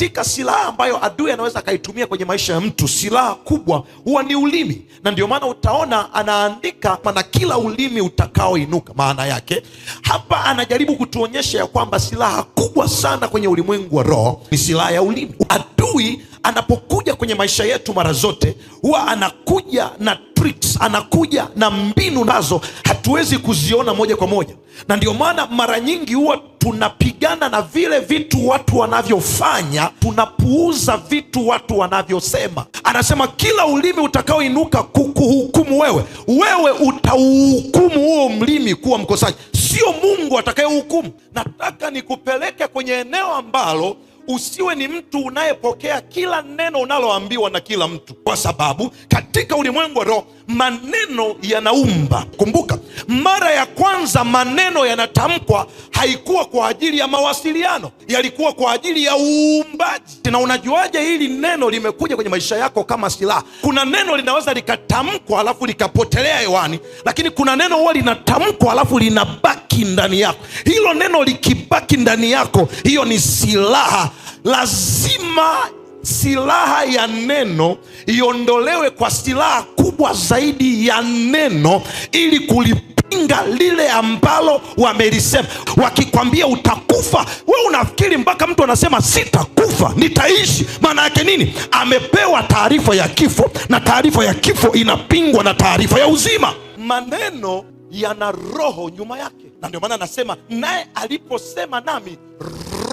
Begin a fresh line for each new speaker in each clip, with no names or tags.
katika silaha ambayo adui anaweza akaitumia kwenye maisha ya mtu, silaha kubwa huwa ni ulimi. Na ndio maana utaona anaandika, na kila ulimi utakaoinuka. Maana yake hapa anajaribu kutuonyesha ya kwamba silaha kubwa sana kwenye ulimwengu wa roho ni silaha ya ulimi. Adui anapokuja kwenye maisha yetu mara zote huwa anakuja na tricks, anakuja na mbinu nazo hatuwezi kuziona moja kwa moja. Na ndio maana mara nyingi huwa tunapigana na vile vitu watu wanavyofanya, tunapuuza vitu watu wanavyosema. Anasema kila ulimi utakaoinuka kukuhukumu wewe, wewe utauhukumu huo mlimi kuwa mkosaji, sio Mungu atakayehukumu. Nataka nikupeleke kwenye eneo ambalo usiwe ni mtu unayepokea kila neno unaloambiwa na kila mtu, kwa sababu katika ulimwengu wa roho maneno yanaumba. Kumbuka, mara ya kwanza maneno yanatamkwa haikuwa kwa ajili ya mawasiliano, yalikuwa kwa ajili ya uumbaji. Na unajuaje hili neno limekuja kwenye maisha yako kama silaha? Kuna neno linaweza likatamkwa alafu likapotelea hewani, lakini kuna neno huwa linatamkwa alafu linabaki ndani yako. Hilo neno likibaki ndani yako, hiyo ni silaha. Lazima silaha ya neno iondolewe kwa silaha kubwa zaidi ya neno, ili kulipinga lile ambalo wamelisema. Wakikwambia utakufa, wewe unafikiri mpaka mtu anasema sitakufa, nitaishi. Maana yake nini? Amepewa taarifa ya kifo, na taarifa ya kifo inapingwa na taarifa ya uzima. Maneno yana roho nyuma yake, na ndio maana anasema naye aliposema nami,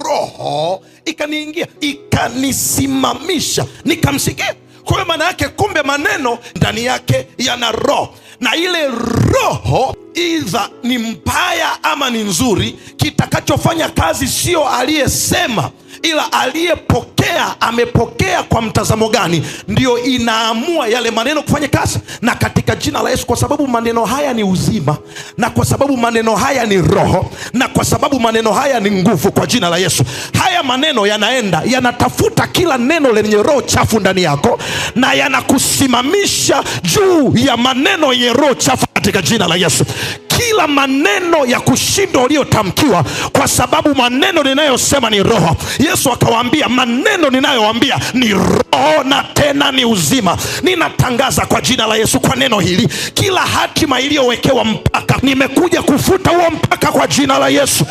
roho ikaniingia ikanisimamisha nikamsikia. Kwa hiyo maana yake kumbe maneno ndani yake yana roho, na ile roho either ni mbaya ama ni nzuri. Kitakachofanya kazi sio aliyesema, ila aliyepokea amepokea kwa mtazamo gani, ndio inaamua yale maneno kufanya kazi. Na katika jina la Yesu, kwa sababu maneno haya ni uzima, na kwa sababu maneno haya ni roho, na kwa sababu maneno haya ni nguvu, kwa jina la Yesu, haya maneno yanaenda yanatafuta kila neno lenye roho chafu ndani yako, na yanakusimamisha juu ya maneno yenye roho chafu katika jina la Yesu. Kila maneno ya kushindwa uliotamkiwa, kwa sababu maneno ninayosema ni roho. Yesu akawaambia, maneno ninayowaambia ni roho na tena ni uzima. Ninatangaza kwa jina la Yesu, kwa neno hili, kila hatima iliyowekewa mpaka, nimekuja kufuta huo mpaka kwa jina la Yesu.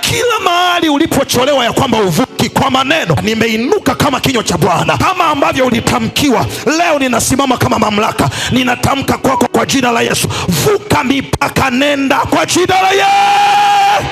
Kila mahali ulipocholewa ya kwamba uvuki, kwa maneno nimeinuka kama kinywa cha Bwana. Kama ambavyo ulitamkiwa, leo ninasimama kama mamlaka, ninatamka kwako kwa jina la Yesu, vuka mipaka, nenda kwa jina la Yesu.